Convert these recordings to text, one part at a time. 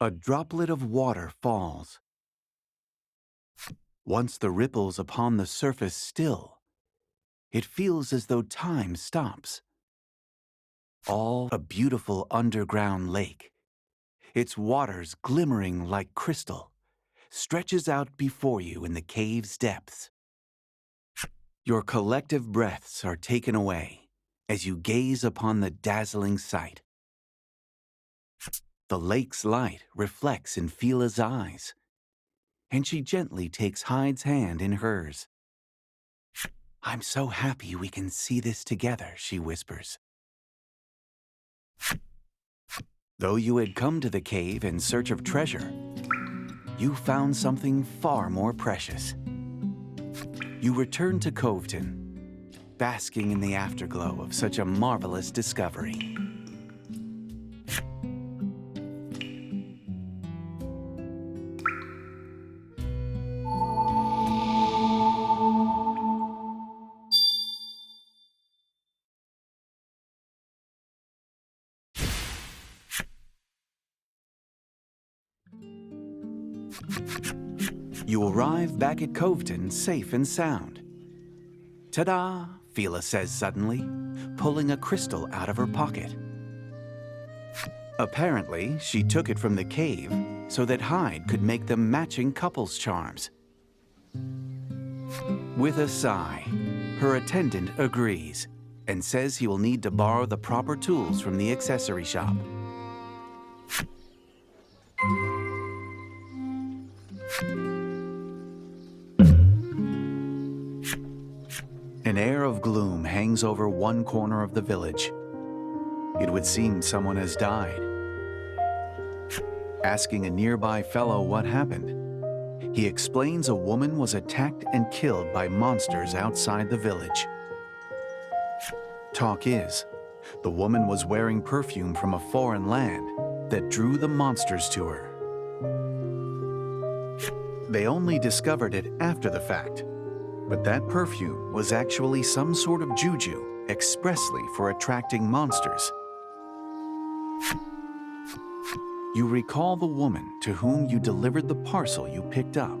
A droplet of water falls. Once the ripples upon the surface still, it feels as though time stops. All a beautiful underground lake, its waters glimmering like crystal, stretches out before you in the cave's depths. Your collective breaths are taken away as you gaze upon the dazzling sight. The lake's light reflects in Fila's eyes, and she gently takes Hyde's hand in hers. "I'm so happy we can see this together," she whispers. Though you had come to the cave in search of treasure, you found something far more precious. You return to Coveton, basking in the afterglow of such a marvelous discovery. You arrive back at Coveton safe and sound. "Ta-da!" Fila says suddenly, pulling a crystal out of her pocket. Apparently, she took it from the cave so that Hyde could make them matching couples charms. With a sigh, her attendant agrees and says he will need to borrow the proper tools from the accessory shop. An air of gloom hangs over one corner of the village. It would seem someone has died. Asking a nearby fellow what happened, he explains a woman was attacked and killed by monsters outside the village. Talk is, the woman was wearing perfume from a foreign land that drew the monsters to her. They only discovered it after the fact, but that perfume was actually some sort of juju expressly for attracting monsters. You recall the woman to whom you delivered the parcel you picked up.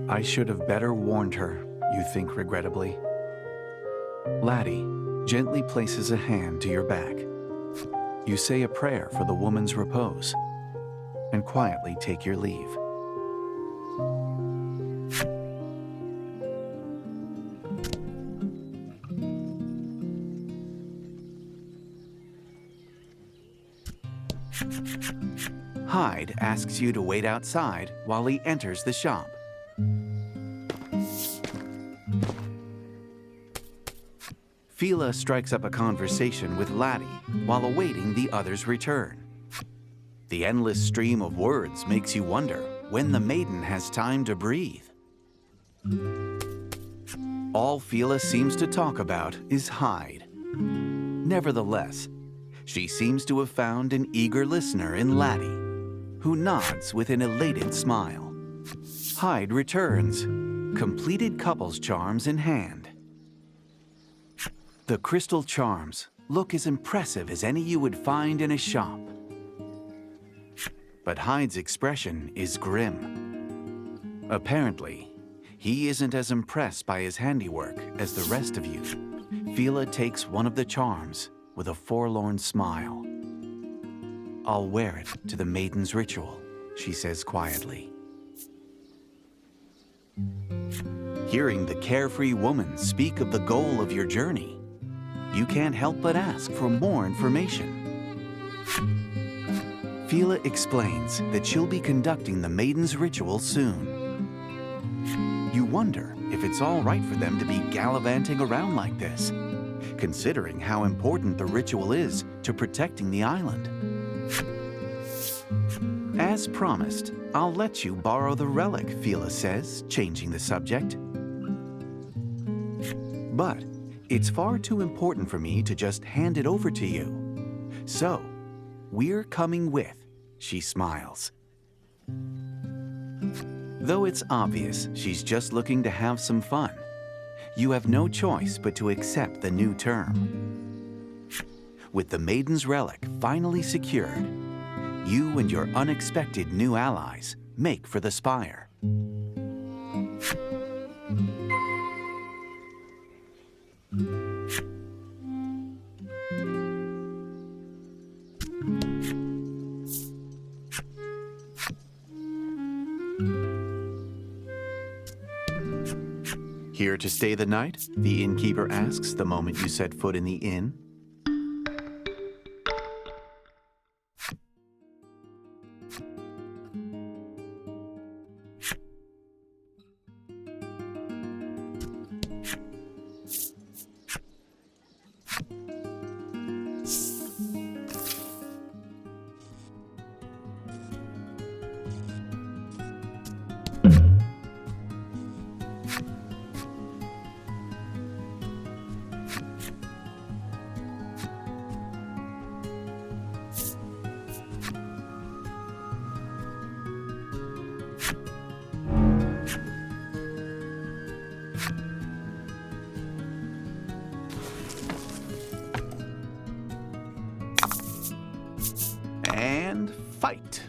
"I should have better warned her," you think regrettably. Laddie gently places a hand to your back. You say a prayer for the woman's repose and quietly take your leave. Hyde asks you to wait outside while he enters the shop. Fila strikes up a conversation with Laddie while awaiting the other's return. The endless stream of words makes you wonder when the maiden has time to breathe. All Fila seems to talk about is Hyde. Nevertheless, she seems to have found an eager listener in Laddie, who nods with an elated smile. Hyde returns, completed couples charms in hand. The crystal charms look as impressive as any you would find in a shop. But Hyde's expression is grim. Apparently, he isn't as impressed by his handiwork as the rest of you. Fila takes one of the charms with a forlorn smile. "I'll wear it to the maiden's ritual," she says quietly. Hearing the carefree woman speak of the goal of your journey, you can't help but ask for more information. Fila explains that she'll be conducting the maiden's ritual soon. You wonder if it's all right for them to be gallivanting around like this, considering how important the ritual is to protecting the island. "As promised, I'll let you borrow the relic," Fila says, changing the subject. "But it's far too important for me to just hand it over to you. So, we're coming with," she smiles. Though it's obvious she's just looking to have some fun, you have no choice but to accept the new term. With the Maiden's relic finally secured, you and your unexpected new allies make for the spire. Here to stay the night? The innkeeper asks the moment you set foot in the inn. And fight.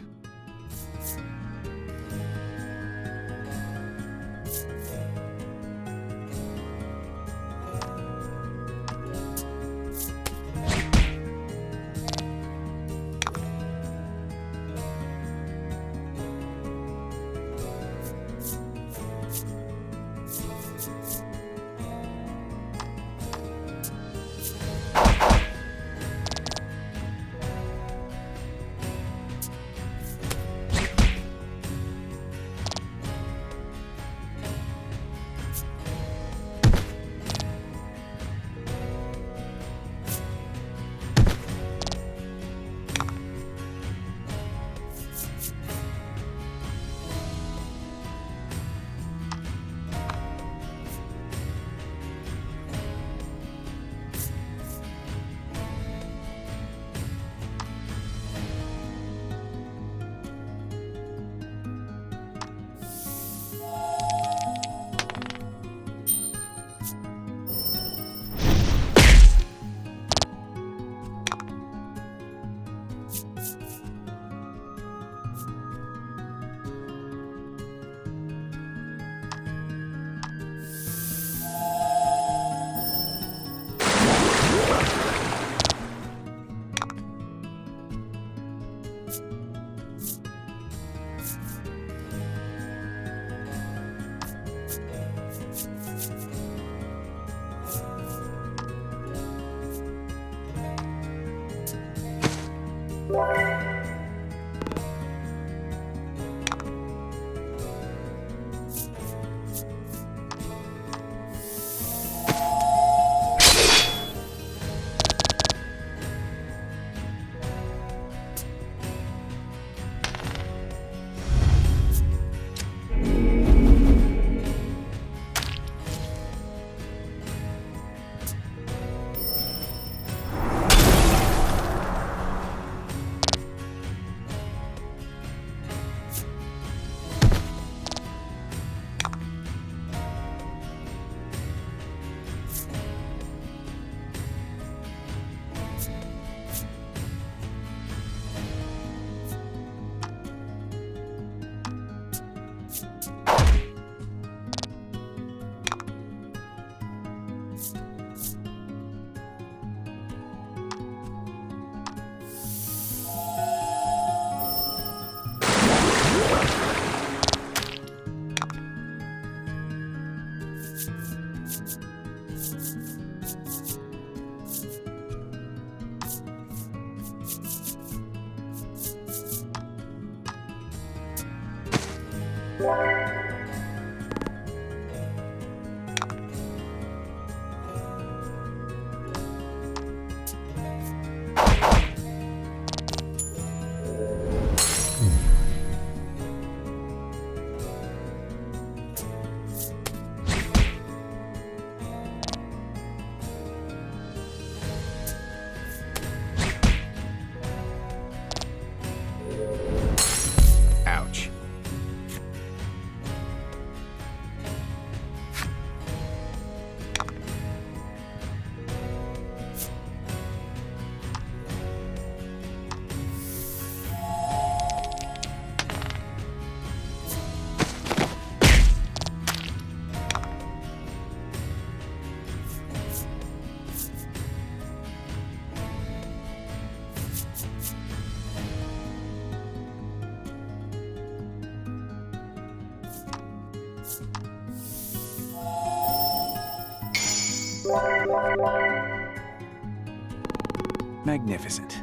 Magnificent.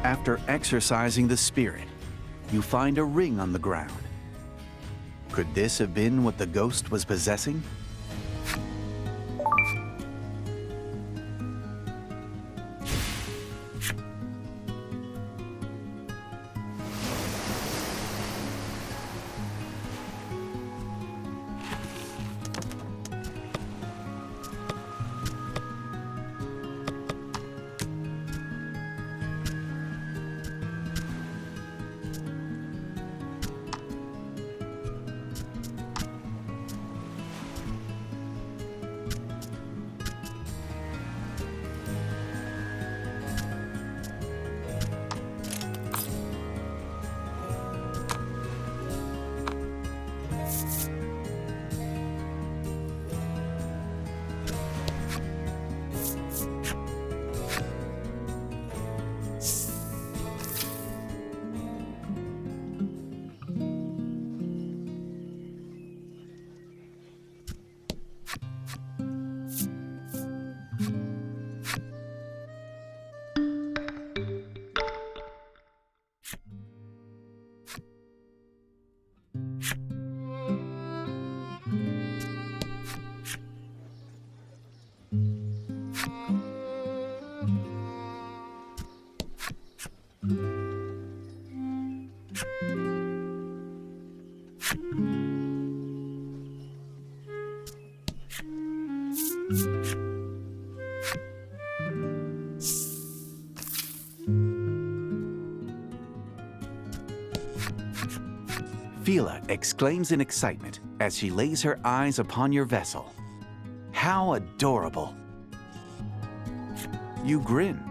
After exercising the spirit, you find a ring on the ground. Could this have been what the ghost was possessing? Fila exclaims in excitement as she lays her eyes upon your vessel. How adorable! You grin,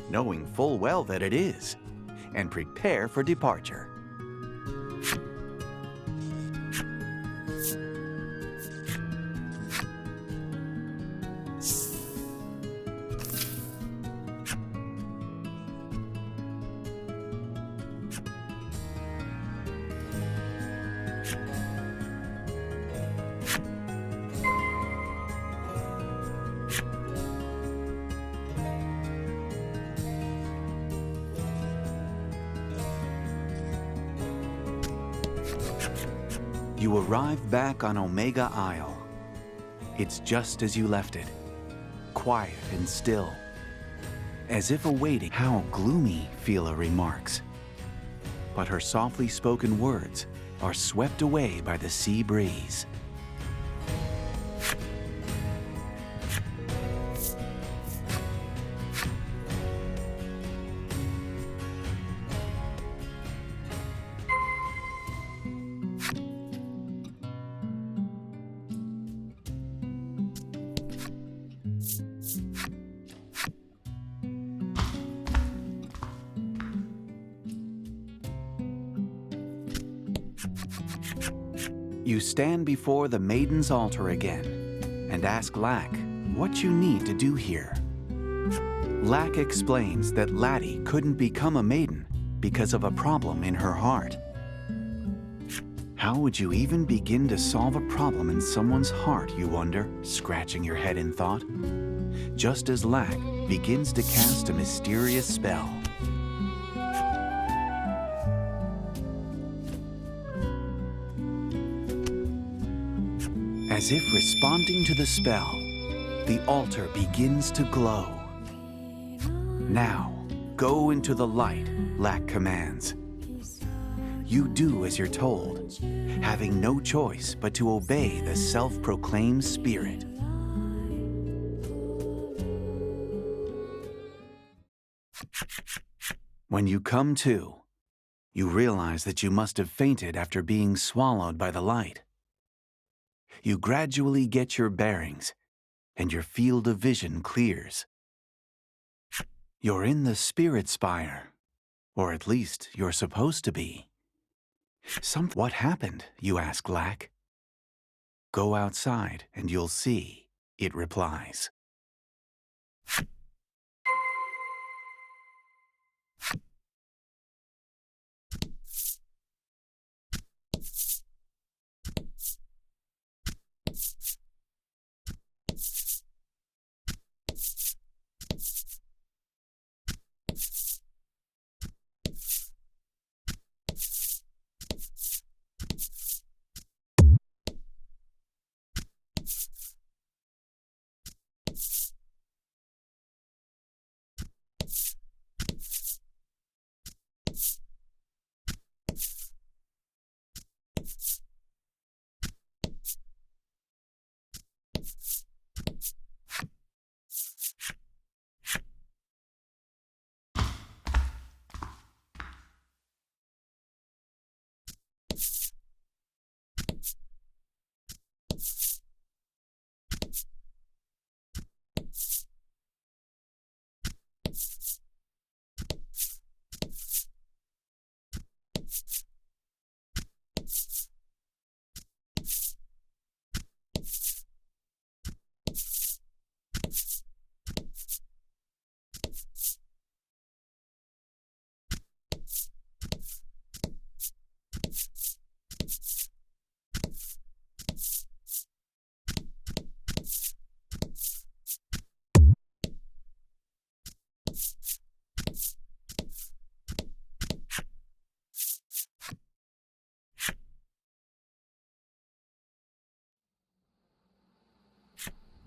knowing full well that it is, and prepare for departure. You arrive back on Omega Isle. It's just as you left it, quiet and still, as if awaiting. How gloomy, Fila remarks. But her softly spoken words are swept away by the sea breeze. You stand before the maiden's altar again and ask Lack what you need to do here. Lack explains that Laddie couldn't become a maiden because of a problem in her heart. How would you even begin to solve a problem in someone's heart, you wonder, scratching your head in thought? Just as Lack begins to cast a mysterious spell. As if responding to the spell, the altar begins to glow. Now, go into the light, Lack commands. You do as you're told, having no choice but to obey the self-proclaimed spirit. When you come to, you realize that you must have fainted after being swallowed by the light. You gradually get your bearings, and your field of vision clears. You're in the spirit spire, or at least you're supposed to be. What happened, you ask Lack. Go outside and you'll see, it replies.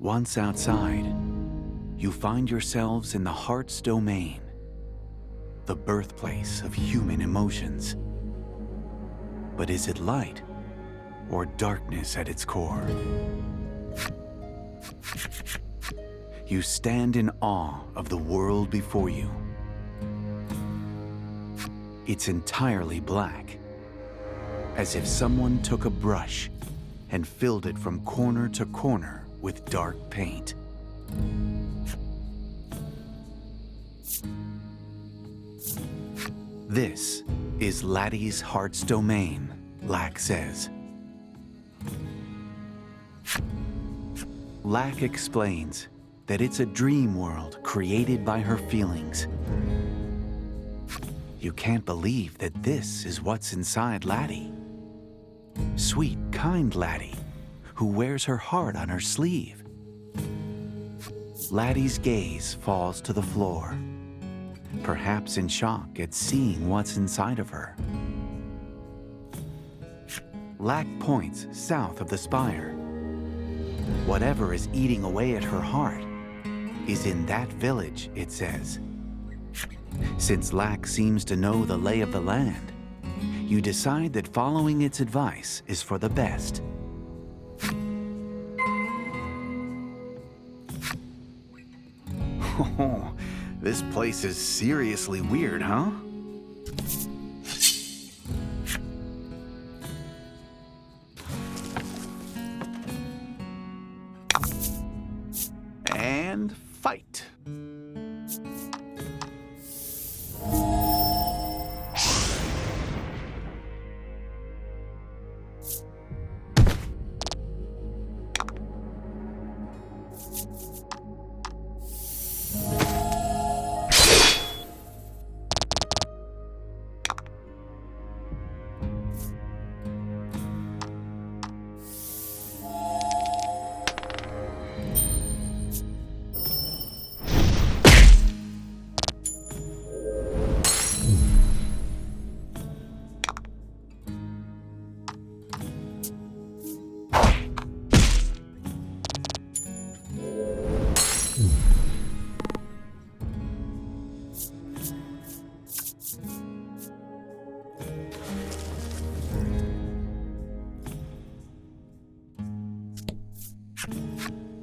Once outside, you find yourselves in the heart's domain, the birthplace of human emotions. But is it light or darkness at its core? You stand in awe of the world before you. It's entirely black, as if someone took a brush and filled it from corner to corner with dark paint. This is Laddie's heart's domain, Lack says. Lack explains that it's a dream world created by her feelings. You can't believe that this is what's inside Laddie. Sweet, kind Laddie, who wears her heart on her sleeve. Laddie's gaze falls to the floor, perhaps in shock at seeing what's inside of her. Lack points south of the spire. Whatever is eating away at her heart is in that village, it says. Since Lack seems to know the lay of the land, you decide that following its advice is for the best. Oh, this place is seriously weird, huh? And fight.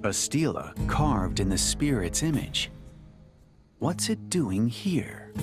A stela carved in the spirit's image. What's it doing here?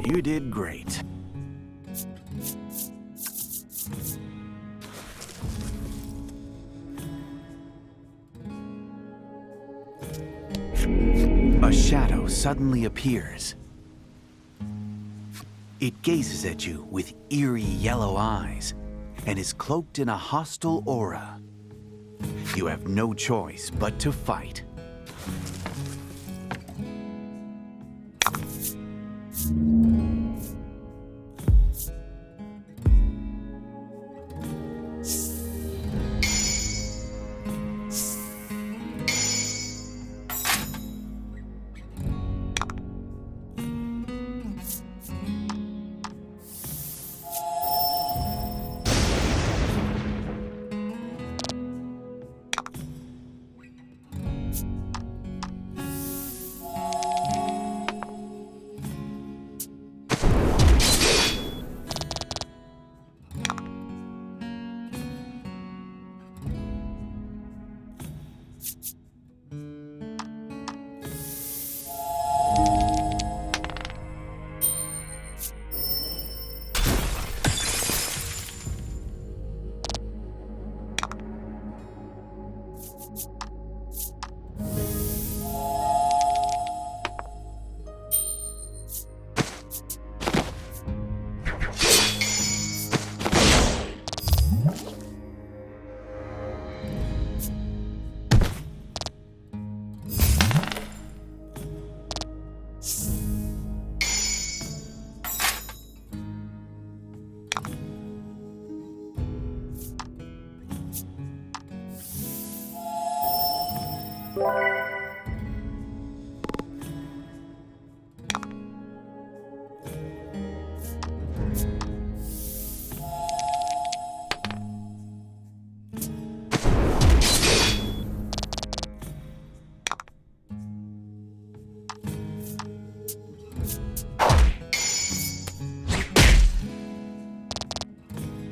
You did great. A shadow suddenly appears. It gazes at you with eerie yellow eyes and is cloaked in a hostile aura. You have no choice but to fight.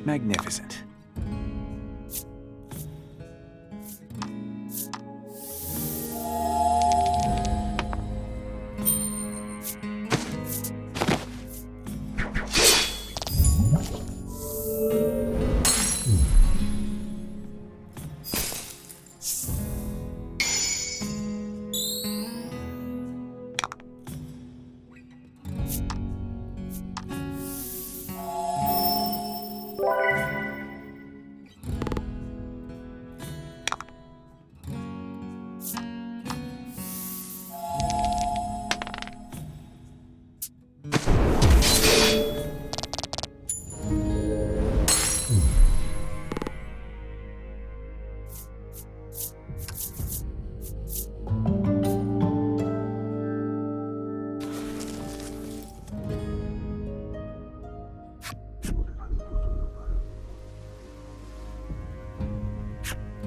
Magnificent.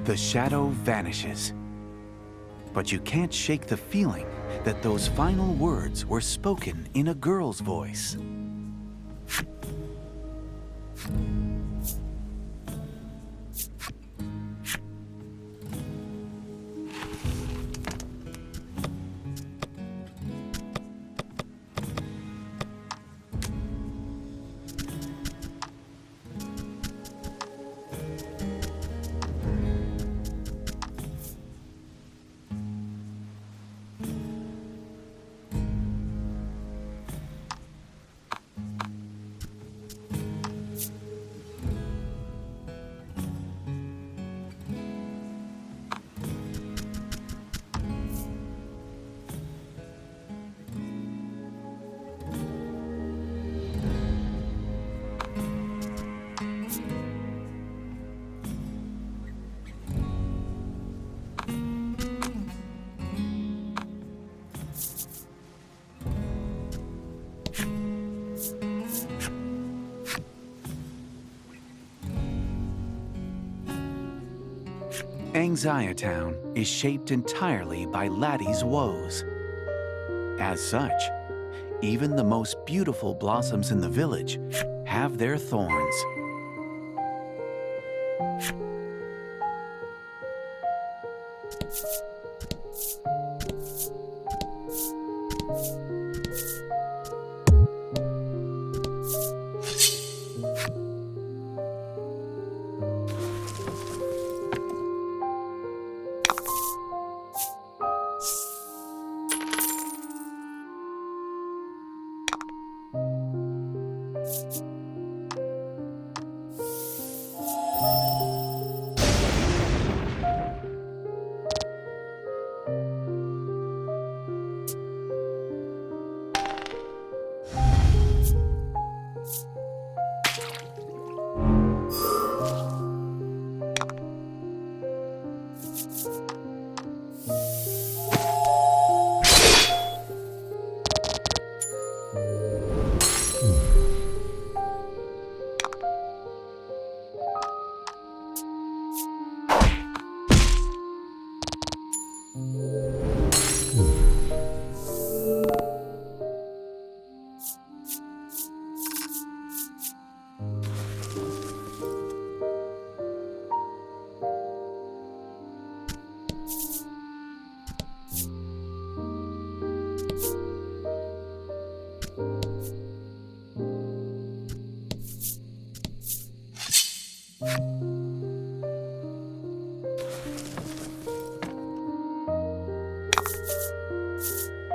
The shadow vanishes. But you can't shake the feeling that those final words were spoken in a girl's voice. Anxietown is shaped entirely by Laddie's woes. As such, even the most beautiful blossoms in the village have their thorns.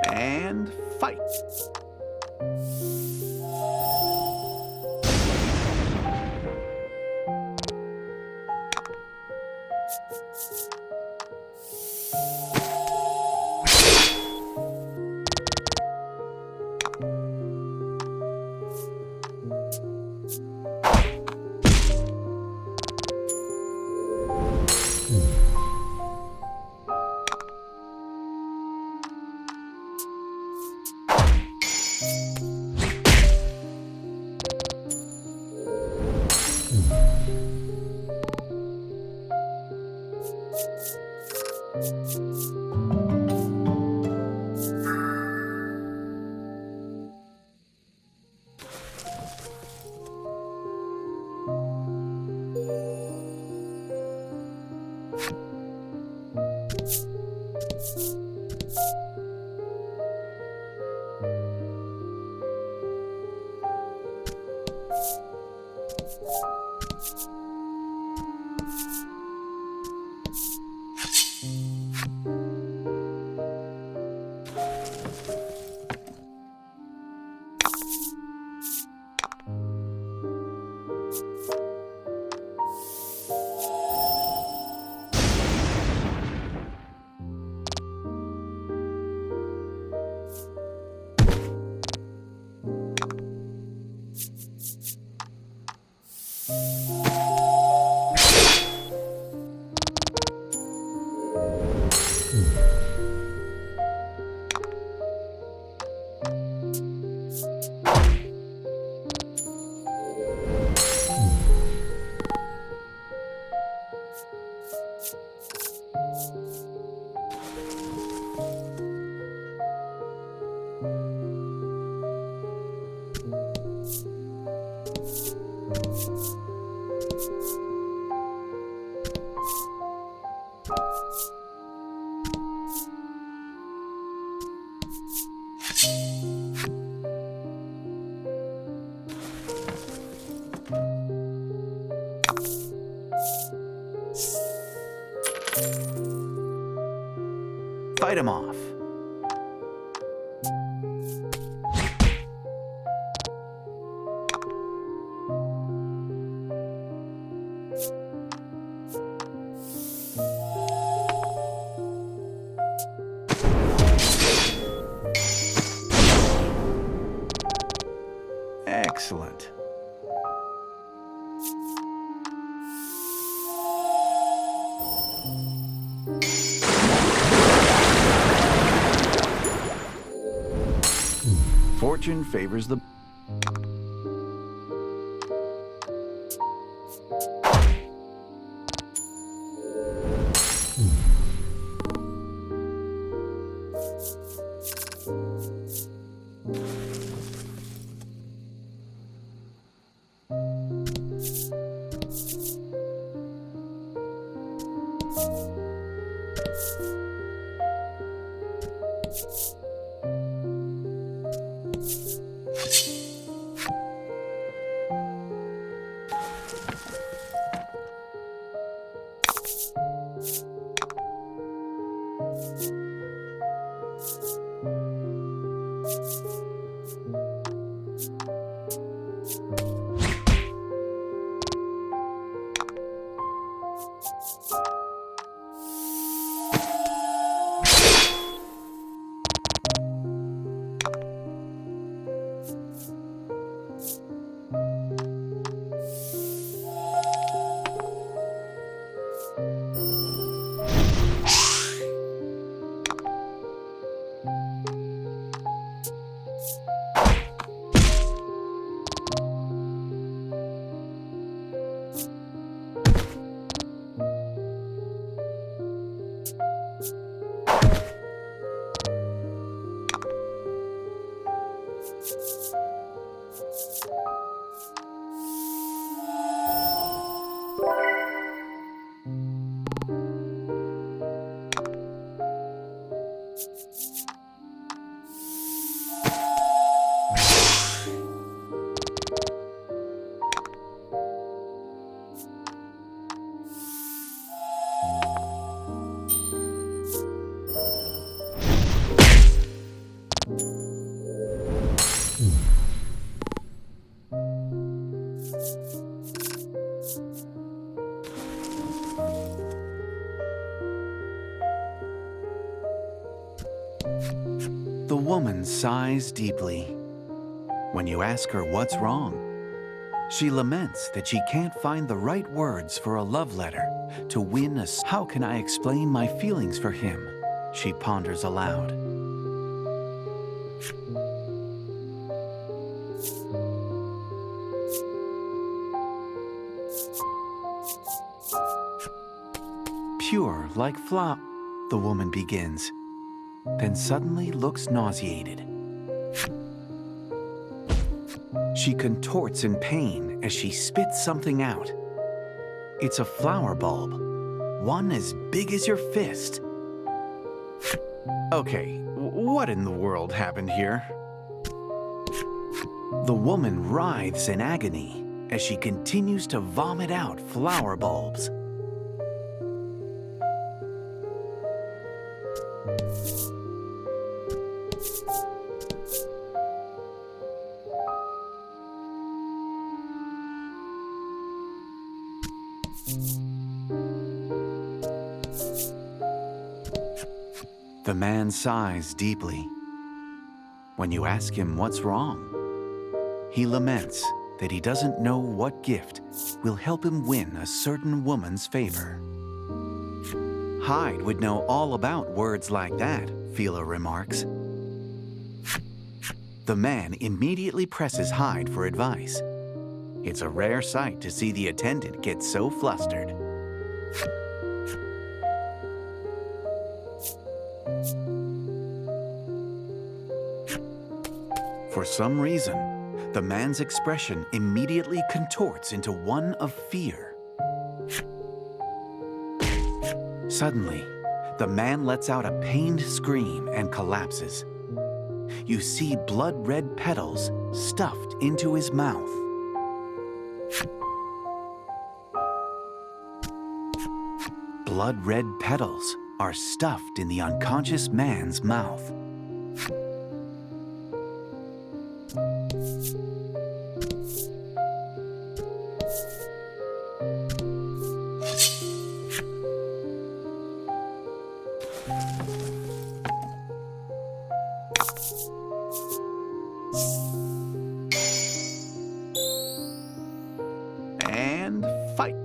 And fight! Fight him off. Excellent. Fortune favors the... The woman sighs deeply. When you ask her what's wrong, she laments that she can't find the right words for a love letter to win a... How can I explain my feelings for him? She ponders aloud. Pure like flower, the woman begins, then suddenly looks nauseated. She contorts in pain as she spits something out. It's a flower bulb, one as big as your fist. Okay, what in the world happened here? The woman writhes in agony as she continues to vomit out flower bulbs. The man sighs deeply. When you ask him what's wrong, he laments that he doesn't know what gift will help him win a certain woman's favor. Hyde would know all about words like that, Phila remarks. The man immediately presses Hyde for advice. It's a rare sight to see the attendant get so flustered. For some reason, The man's expression immediately contorts into one of fear. Suddenly, the man lets out a pained scream and collapses. You see blood-red petals stuffed into his mouth. Blood-red petals are stuffed in the unconscious man's mouth. And fight.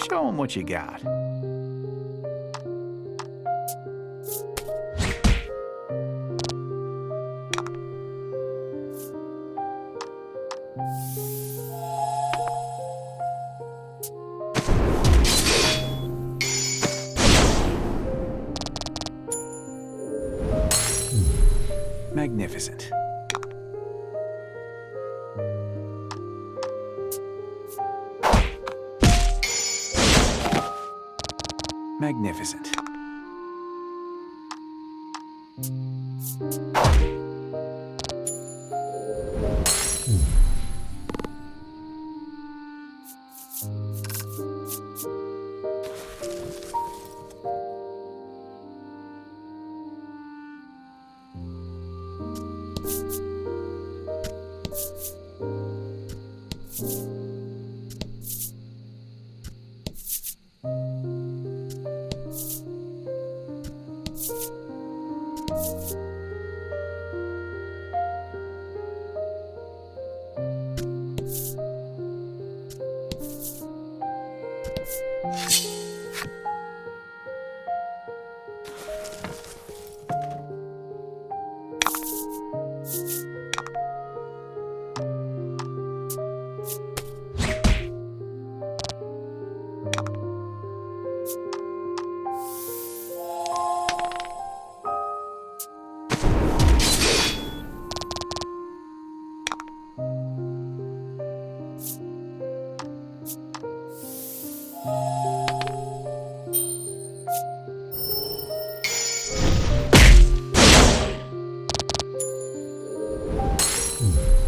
Show 'em what you got. Magnificent. Magnificent.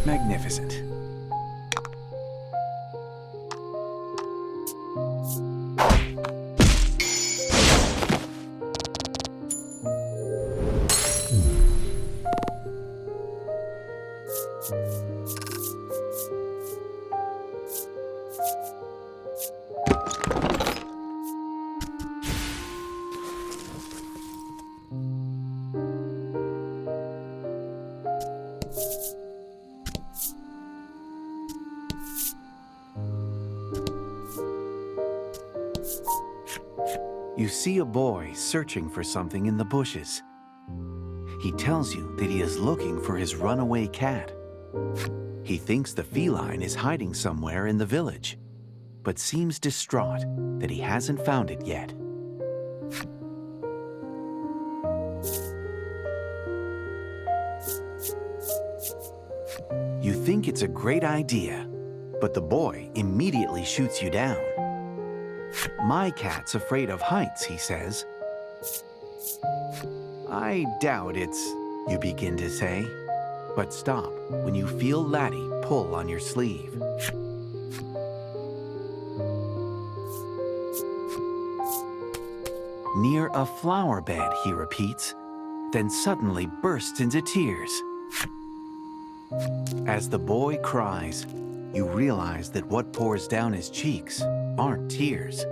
Magnificent. You see a boy searching for something in the bushes. He tells you that he is looking for his runaway cat. He thinks the feline is hiding somewhere in the village, but seems distraught that he hasn't found it yet. You think it's a great idea, but the boy immediately shoots you down. "My cat's afraid of heights," he says. "I doubt it's," you begin to say, but stop when you feel Laddie pull on your sleeve. "Near a flower bed," he repeats, then suddenly bursts into tears. As the boy cries, you realize that what pours down his cheeks aren't tears,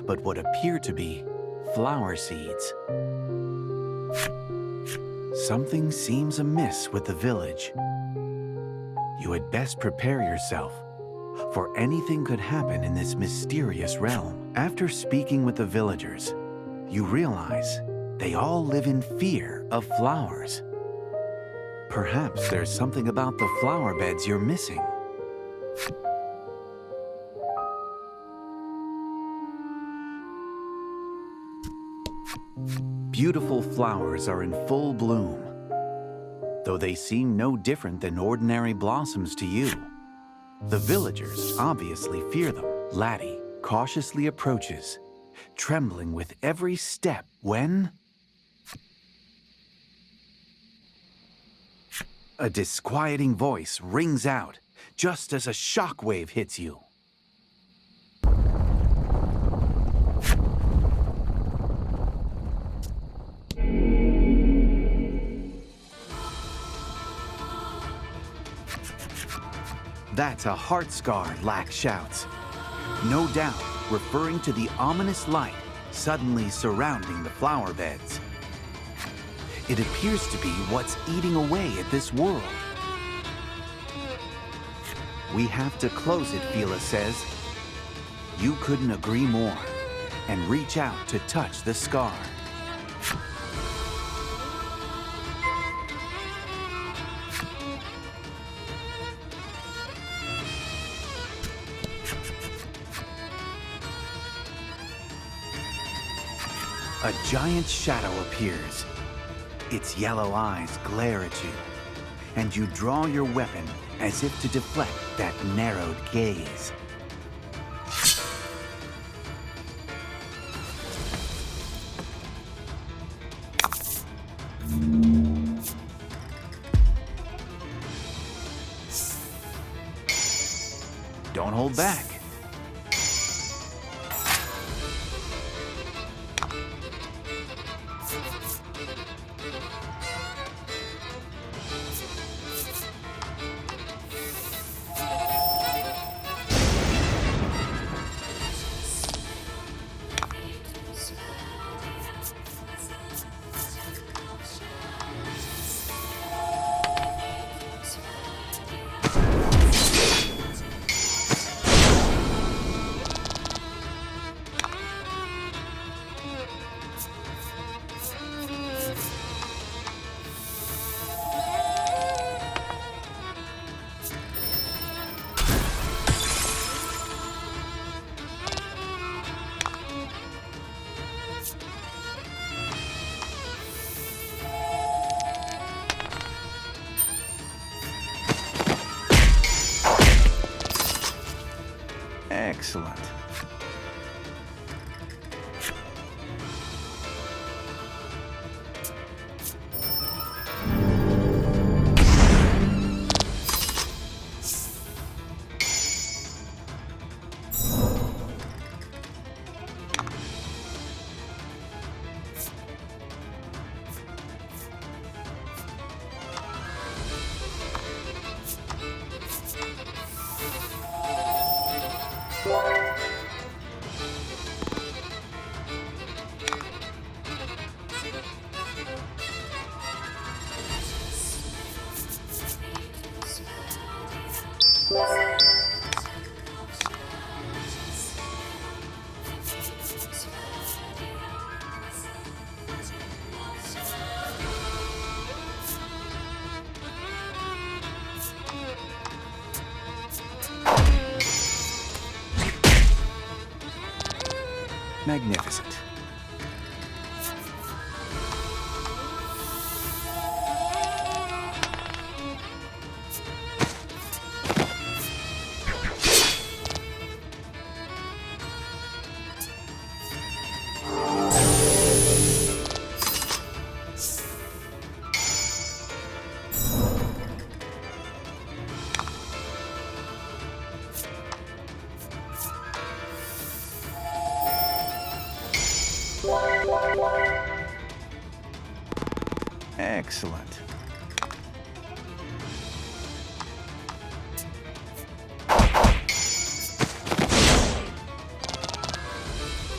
but what appear to be flower seeds. Something seems amiss with the village. You had best prepare yourself, for anything could happen in this mysterious realm. After speaking with the villagers, you realize they all live in fear of flowers. Perhaps there's something about the flower beds you're missing. Beautiful flowers are in full bloom, though they seem no different than ordinary blossoms to you. The villagers obviously fear them. Laddie cautiously approaches, trembling with every step when a disquieting voice rings out just as a shockwave hits you. "That's a heart scar," Lack shouts, no doubt referring to the ominous light suddenly surrounding the flower beds. It appears to be what's eating away at this world. "We have to close it," Fila says. You couldn't agree more, and reach out to touch the scar. A giant shadow appears. Its yellow eyes glare at you, and you draw your weapon as if to deflect that narrowed gaze. Don't hold back. Excellent. Magnificent. Excellent.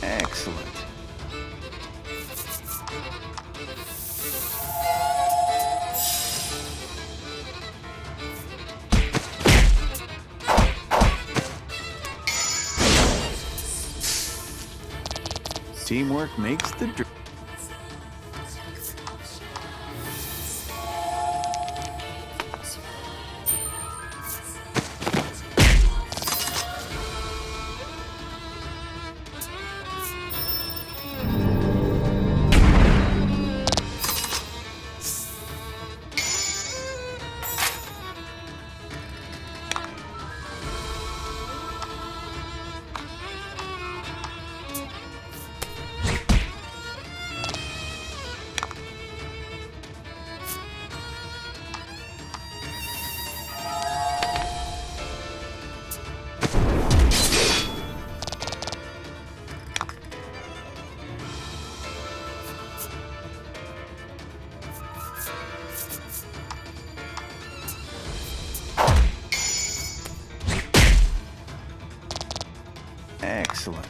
Excellent. Teamwork makes the dream. Excellent.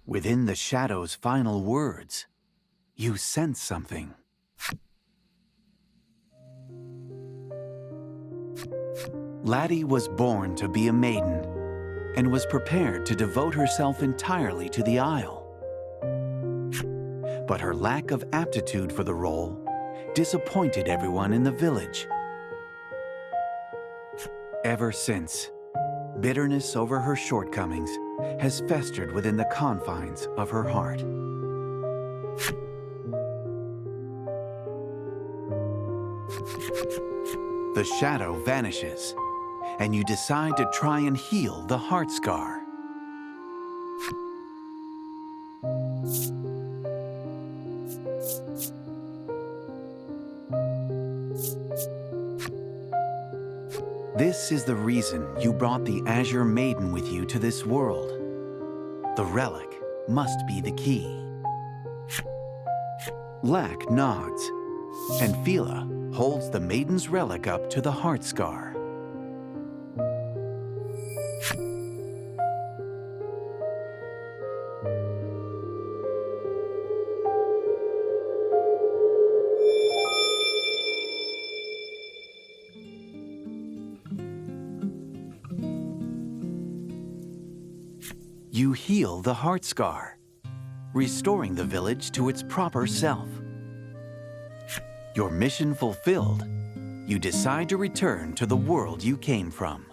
Within the shadow's final words, you sense something. Laddie was born to be a maiden and was prepared to devote herself entirely to the Isle. But her lack of aptitude for the role disappointed everyone in the village. Ever since, bitterness over her shortcomings has festered within the confines of her heart. The shadow vanishes, and you decide to try and heal the heart scar. This is the reason you brought the Azure Maiden with you to this world. The relic must be the key. Lack nods, and Fila holds the maiden's relic up to the heart scar. heal the heart scar, restoring the village to its proper self. Your mission fulfilled, you decide to return to the world you came from.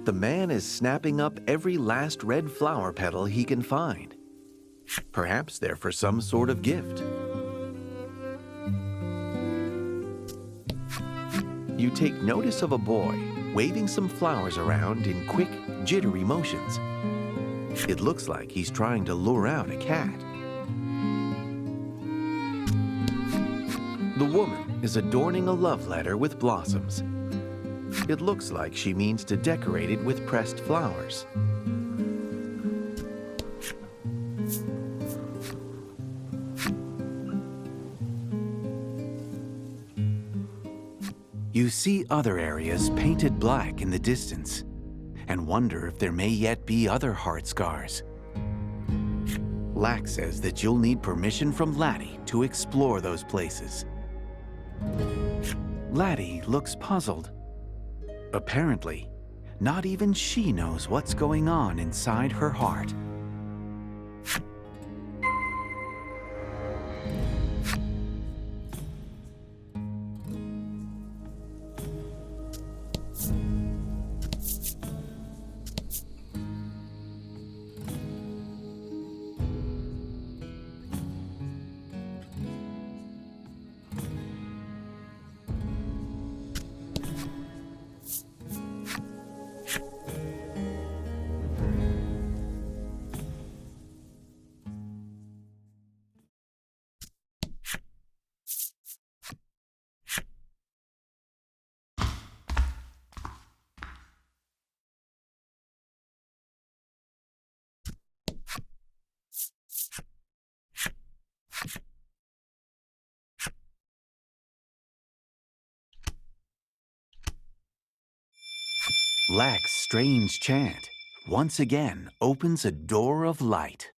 The man is snapping up every last red flower petal he can find. Perhaps they're for some sort of gift. You take notice of a boy waving some flowers around in quick, jittery motions. It looks like he's trying to lure out a cat. The woman is adorning a love letter with blossoms. It looks like she means to decorate it with pressed flowers. You see other areas painted black in the distance and wonder if there may yet be other heart scars. Lack says that you'll need permission from Laddie to explore those places. Laddie looks puzzled. Apparently, not even she knows what's going on inside her heart. Lack's strange chant once again opens a door of light.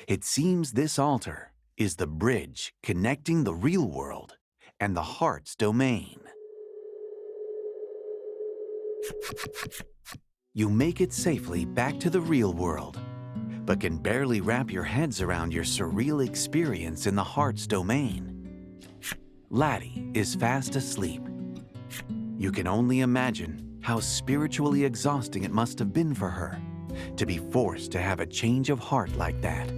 It seems this altar is the bridge connecting the real world and the heart's domain. You make it safely back to the real world, but can barely wrap your heads around your surreal experience in the heart's domain. Laddie is fast asleep. You can only imagine how spiritually exhausting it must have been for her to be forced to have a change of heart like that.